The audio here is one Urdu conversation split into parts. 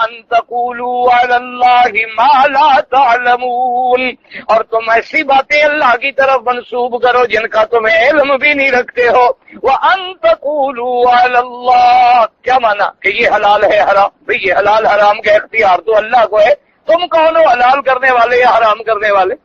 وَأَن تَقُولُوا عَلَى اللَّهِ مَا لَا تَعْلَمُونَ، اور تم ایسی باتیں اللہ کی طرف منسوب کرو جن کا تم علم بھی نہیں رکھتے ہو۔ وَأَن تَقُولُوا عَلَى اللَّهِ، کیا مانا کہ یہ حلال ہے حرام؟ بھئی یہ حلال حرام کا اختیار تو اللہ کو ہے، تم کون ہو حلال کرنے والے یا حرام کرنے والے؟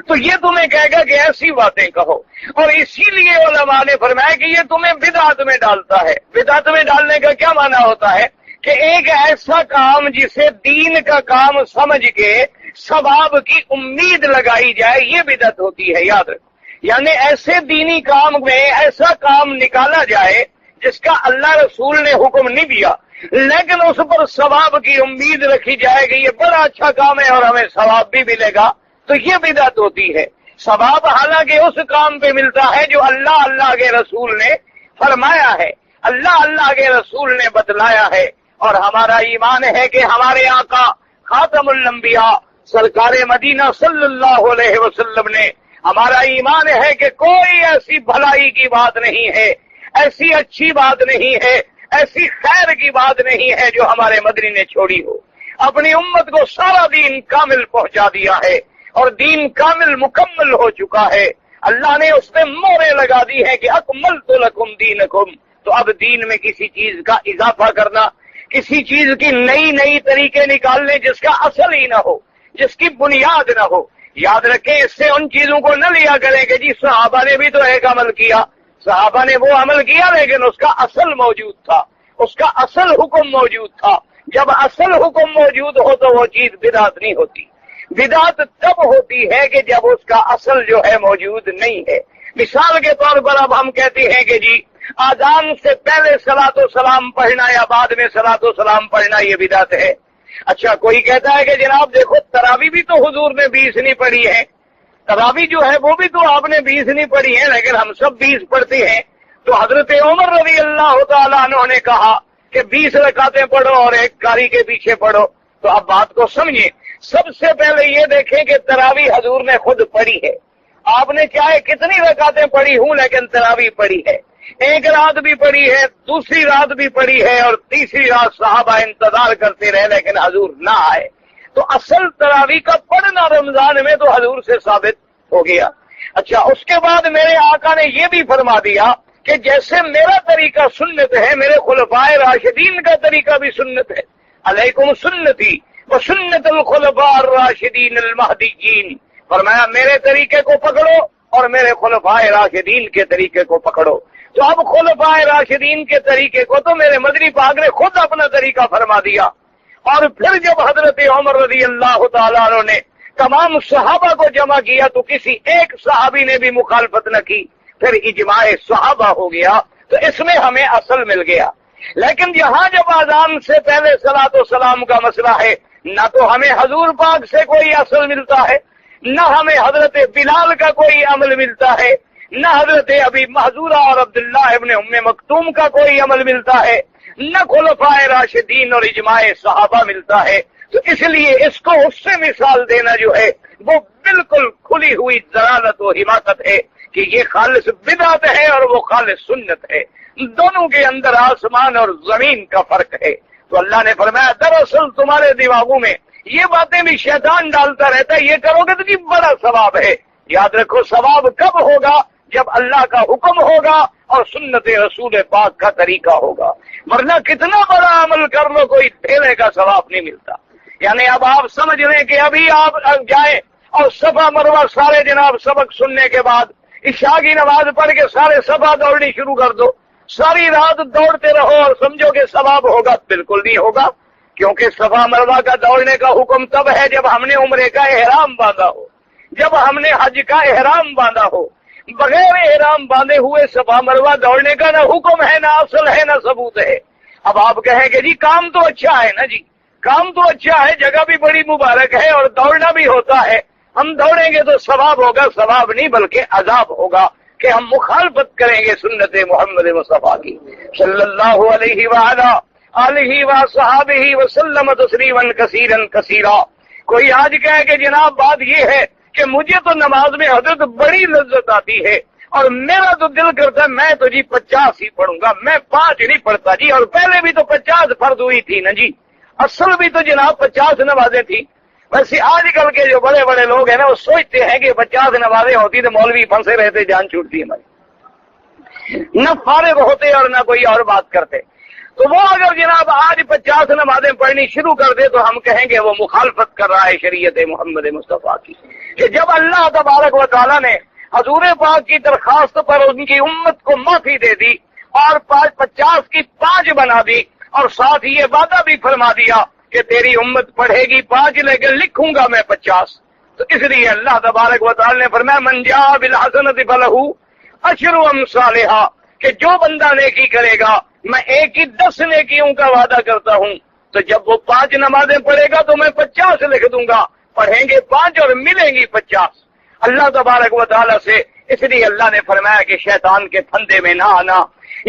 تو یہ تمہیں کہے گا کہ ایسی باتیں کہو، اور اسی لیے علماء نے فرمایا کہ یہ تمہیں بدعت میں ڈالتا ہے۔ بدعت میں ڈالنے کا کیا معنی ہوتا ہے کہ ایک ایسا کام جسے دین کا کام سمجھ کے ثواب کی امید لگائی جائے، یہ بدعت ہوتی ہے، یاد رکھو۔ یعنی ایسے دینی کام میں ایسا کام نکالا جائے جس کا اللہ رسول نے حکم نہیں دیا، لیکن اس پر ثواب کی امید رکھی جائے کہ یہ بڑا اچھا کام ہے اور ہمیں ثواب بھی ملے گا، تو یہ بدعت ہوتی ہے۔ ثواب حالانکہ اس کام پہ ملتا ہے جو اللہ کے رسول نے فرمایا ہے، اللہ کے رسول نے بتلایا ہے، اور ہمارا ایمان ہے کہ ہمارے آقا خاتم الانبیاء سرکار مدینہ صلی اللہ علیہ وسلم نے، ہمارا ایمان ہے کہ کوئی ایسی بھلائی کی بات نہیں ہے، ایسی اچھی بات نہیں ہے، ایسی خیر کی بات نہیں ہے جو ہمارے مدنی نے چھوڑی ہو۔ اپنی امت کو سارا دین کامل پہنچا دیا ہے، اور دین کامل مکمل ہو چکا ہے۔ اللہ نے اس میں مہریں لگا دی ہے کہ اکملت لکم دینکم، تو اب دین میں کسی چیز کا اضافہ کرنا، کسی چیز کی نئی طریقے نکالنے جس کا اصل ہی نہ ہو، جس کی بنیاد نہ ہو، یاد رکھیں اس سے ان چیزوں کو نہ لیا کریں کہ جی صحابہ نے بھی تو ایک عمل کیا، صحابہ نے وہ عمل کیا لیکن اس کا اصل موجود تھا، اس کا اصل حکم موجود تھا۔ جب اصل حکم موجود ہو تو وہ چیز بدعت نہیں ہوتی۔ بدعت تب ہوتی ہے کہ جب اس کا اصل جو ہے موجود نہیں ہے۔ مثال کے طور پر اب ہم کہتے ہیں کہ جی آذان سے پہلے صلاۃ و سلام پڑھنا یا بعد میں صلاۃ و سلام پڑھنا یہ بدعت ہے۔ اچھا کوئی کہتا ہے کہ جناب دیکھو تراویح بھی تو حضور نے 20 نہیں پڑھی ہے، تراویح جو ہے وہ بھی تو آپ نے 20 نہیں پڑھی ہے، لیکن ہم سب 20 پڑھتے ہیں۔ تو حضرت عمر رضی اللہ تعالیٰ عنہ نے کہا کہ 20 رکعتیں پڑھو اور ایک قاری کے پیچھے پڑھو۔ تو اب بات کو سمجھیں، سب سے پہلے یہ دیکھیں کہ تراویح حضور نے خود پڑھی ہے۔ آپ نے چاہے کتنی رکعتیں پڑھی ہوں لیکن تراویح پڑھی ہے، ایک رات بھی پڑھی ہے، دوسری رات بھی پڑھی ہے، اور تیسری رات صحابہ انتظار کرتے رہے لیکن حضور نہ آئے۔ تو اصل تراویح کا پڑھنا رمضان میں تو حضور سے ثابت ہو گیا۔ اچھا اس کے بعد میرے آقا نے یہ بھی فرما دیا کہ جیسے میرا طریقہ سنت ہے، میرے خلفائے راشدین کا طریقہ بھی سنت ہے۔ علیکم سنتی وسنت الخلفاء الراشدین المہدیین، فرمایا میرے طریقے کو پکڑو اور میرے خلفائے راشدین کے طریقے کو پکڑو۔ تو اب خلفائے راشدین کے طریقے کو تو میرے مدنی پاک نے خود اپنا طریقہ فرما دیا، اور پھر جب حضرت عمر رضی اللہ تعالیٰ عنہ نے تمام صحابہ کو جمع کیا تو کسی ایک صحابی نے بھی مخالفت نہ کی، پھر اجماع صحابہ ہو گیا، تو اس میں ہمیں اصل مل گیا۔ لیکن جہاں جب اذان سے پہلے صلاۃ و سلام کا مسئلہ ہے، نہ تو ہمیں حضور پاک سے کوئی اصل ملتا ہے، نہ ہمیں حضرت بلال کا کوئی عمل ملتا ہے، نہ حضرت ابی محذورہ اور عبداللہ ابن ام مکتوم کا کوئی عمل ملتا ہے، نہ خلفائے راشدین اور اجماع صحابہ ملتا ہے۔ تو اس لیے اس کو اس سے مثال دینا جو ہے وہ بالکل کھلی ہوئی ضلالت و حماقت ہے کہ یہ خالص بدعت ہے اور وہ خالص سنت ہے، دونوں کے اندر آسمان اور زمین کا فرق ہے۔ تو اللہ نے فرمایا دراصل تمہارے دماغوں میں یہ باتیں بھی شیطان ڈالتا رہتا ہے، یہ کرو گے تو جی بڑا ثواب ہے۔ یاد رکھو ثواب کب ہوگا؟ جب اللہ کا حکم ہوگا اور سنت رسول پاک کا طریقہ ہوگا، ورنہ کتنا بڑا عمل کر لو کوئی ڈھیلے کا ثواب نہیں ملتا۔ یعنی اب آپ سمجھ لیں کہ ابھی آپ جائیں اور صفا مروہ سارے جناب سبق سننے کے بعد عشاء کی نماز پڑھ کے سارے صفا دوڑنی شروع کر دو، ساری رات دوڑتے رہو اور سمجھو کہ ثواب ہوگا؟ بالکل نہیں ہوگا، کیونکہ صفا مروہ کا دوڑنے کا حکم تب ہے جب ہم نے عمرے کا احرام باندھا ہو، جب ہم نے حج کا احرام باندھا ہو۔ بغیر احرام باندھے ہوئے صفا مروہ دوڑنے کا نہ حکم ہے، نہ اصل ہے، نہ ثبوت ہے۔ اب آپ کہیں کہ جی کام تو اچھا ہے نا، جی کام تو اچھا ہے، جگہ بھی بڑی مبارک ہے اور دوڑنا بھی ہوتا ہے، ہم دوڑیں گے تو ثواب ہوگا۔ ثواب نہیں بلکہ عذاب ہوگا کہ ہم مخالفت کریں گے سنت محمد مصطفیٰ کی صلی اللہ علیہ وآلہ آلہ وصحابہ وسلم تسلیما کثیرا کثیرا۔ کوئی آج کہے کہ جناب بات یہ ہے کہ مجھے تو نماز میں حضرت بڑی لذت آتی ہے اور میرا تو دل کرتا ہے میں تو جی 50 ہی پڑھوں گا، میں 5 نہیں پڑھتا جی، اور پہلے بھی تو 50 فرض ہوئی تھی نا جی۔ اصل بھی تو جناب 50 نمازیں تھی. ویسے آج کل کے جو بڑے بڑے لوگ ہیں نا وہ سوچتے ہیں کہ 50 نمازیں ہوتی تو مولوی پھنسے رہتے, جان چھوٹتی ہماری, نہ فارغ ہوتے اور نہ کوئی اور بات کرتے. تو وہ اگر جناب آج 50 نمازیں پڑھنی شروع کر دے تو ہم کہیں گے وہ مخالفت کر رہا ہے شریعت محمد مصطفیٰ کی. کہ جب اللہ تبارک و تعالیٰ نے حضور پاک کی درخواست پر ان کی امت کو معافی دے دی اور 50 کی 5 بنا دی, اور ساتھ یہ وعدہ بھی فرما دیا کہ تیری امت پڑھے گی 5 لیکن لکھوں گا میں 50, تو اس لیے اللہ تبارک و تعالیٰ نے فرمایا من جاء بالحسنۃ فلہ عشر امثالھا, کہ جو بندہ نیکی کرے گا میں 1 کی 10 نیکیوں کا وعدہ کرتا ہوں. تو جب وہ 5 نمازیں پڑھے گا تو میں 50 لکھ دوں گا, پڑھیں گے 5 اور ملیں گی 50 اللہ تبارک و تعالیٰ سے. اس لیے اللہ نے فرمایا کہ شیطان کے پھندے میں نہ آنا,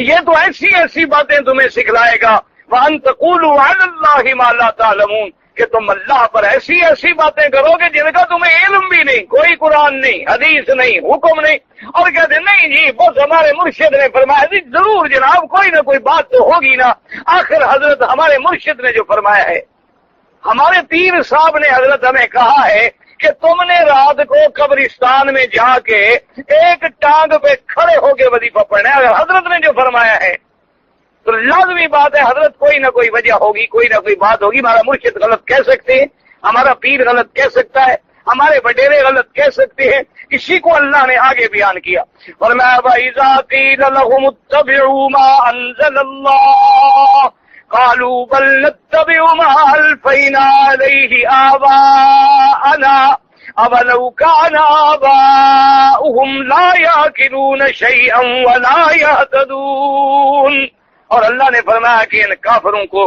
یہ تو ایسی ایسی باتیں تمہیں سکھلائے گا. وَأَن تَقُولُوا عَلَى اللَّهِ مَا لَا تَعْلَمُونَ, کہ تم اللہ پر ایسی ایسی باتیں کرو گے جن کا تمہیں علم بھی نہیں, کوئی قرآن نہیں, حدیث نہیں, حکم نہیں, اور کہتے نہیں جی بس ہمارے مرشد نے فرمایا. جی ضرور جناب کوئی نہ کوئی بات تو ہوگی نا, آخر حضرت ہمارے مرشد نے جو فرمایا ہے, ہمارے پیر صاحب نے حضرت ہمیں کہا ہے کہ تم نے رات کو قبرستان میں جا کے ایک ٹانگ پہ کھڑے ہو کے وظیفہ پڑھنا ہے. اگر حضرت نے جو فرمایا ہے تو لازمی بات ہے حضرت کوئی نہ کوئی وجہ ہوگی, کوئی نہ کوئی بات ہوگی. ہمارا مرشد غلط کہہ سکتے ہیں, ہمارا پیر غلط کہہ سکتا ہے, ہمارے وڈیرے غلط کہہ سکتے ہیں. اسی کو اللہ نے آگے بیان کیا, فرمایا وَإِذَا قِيلَ لَهُمُ اتَّبِعُوا مَا أَنزَلَ اللَّهُ قَالُوا بَلْ نَتَّبِعُ مَا أَلْفَيْنَا عَلَيْهِ آبَاءَنَا أَوَلَوْ كَانَ آبَاؤُهُمْ لَا يَعْقِلُونَ شَيْئًا وَلَا يَهْتَدُونَ. اور اللہ نے فرمایا کہ ان کافروں کو,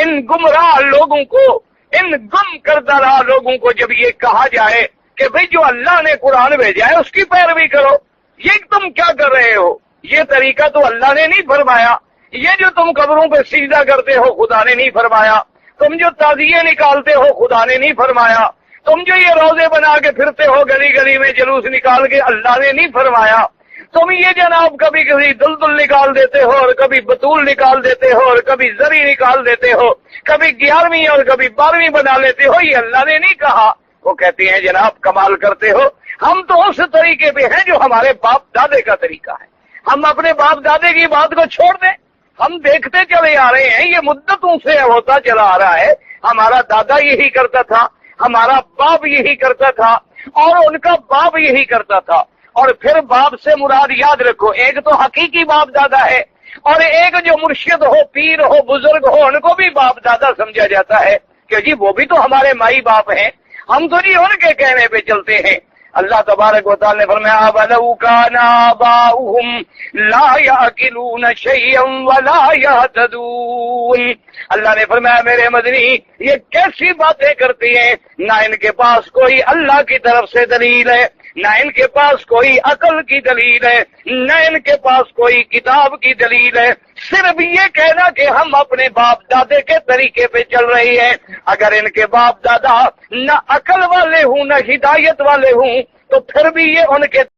ان گمراہ لوگوں کو, ان گم کردہ لوگوں کو جب یہ کہا جائے کہ بھئی جو اللہ نے قرآن بھیجا ہے اس کی پیروی کرو, یہ تم کیا کر رہے ہو, یہ طریقہ تو اللہ نے نہیں فرمایا, یہ جو تم قبروں پہ سجدہ کرتے ہو خدا نے نہیں فرمایا, تم جو تعزیے نکالتے ہو خدا نے نہیں فرمایا, تم جو یہ روزے بنا کے پھرتے ہو گلی گلی میں جلوس نکال کے اللہ نے نہیں فرمایا, تم یہ جناب کبھی کبھی دلدل نکال دیتے ہو اور کبھی بطول نکال دیتے ہو اور کبھی زری نکال دیتے ہو, کبھی 11ویں اور کبھی 12ویں بنا لیتے ہو, یہ اللہ نے نہیں کہا. وہ کہتے ہیں جناب کمال کرتے ہو, ہم تو اس طریقے پہ ہیں جو ہمارے باپ دادے کا طریقہ ہے. ہم اپنے باپ دادے کی بات کو چھوڑ دیں, ہم دیکھتے چلے آ رہے ہیں, یہ مدتوں سے ہوتا چلا آ رہا ہے. ہمارا دادا یہی کرتا تھا, ہمارا باپ یہی کرتا تھا, اور ان کا باپ یہی کرتا تھا. اور پھر باپ سے مراد یاد رکھو, ایک تو حقیقی باپ دادا ہے, اور ایک جو مرشد ہو, پیر ہو, بزرگ ہو, ان کو بھی باپ دادا سمجھا جاتا ہے کہ جی وہ بھی تو ہمارے مائی باپ ہیں, ہم تو نہیں ان کے کہنے پہ چلتے ہیں. اللہ تبارک و تعالی نے فرمایا وَلَوْ كَانَ آبَاؤُهُمْ لَا يَعْقِلُونَ شَيْئًا وَلَا يَهْتَدُونَ. اللہ نے فرمایا میرے مدنی یہ کیسی باتیں کرتی ہیں, نہ ان کے پاس کوئی اللہ کی طرف سے دلیل ہے, نہ ان کے پاس کوئی عقل کی دلیل ہے, نہ ان کے پاس کوئی کتاب کی دلیل ہے, صرف یہ کہنا کہ ہم اپنے باپ دادے کے طریقے پہ چل رہی ہیں. اگر ان کے باپ دادا نہ عقل والے ہوں نہ ہدایت والے ہوں تو پھر بھی یہ ان کے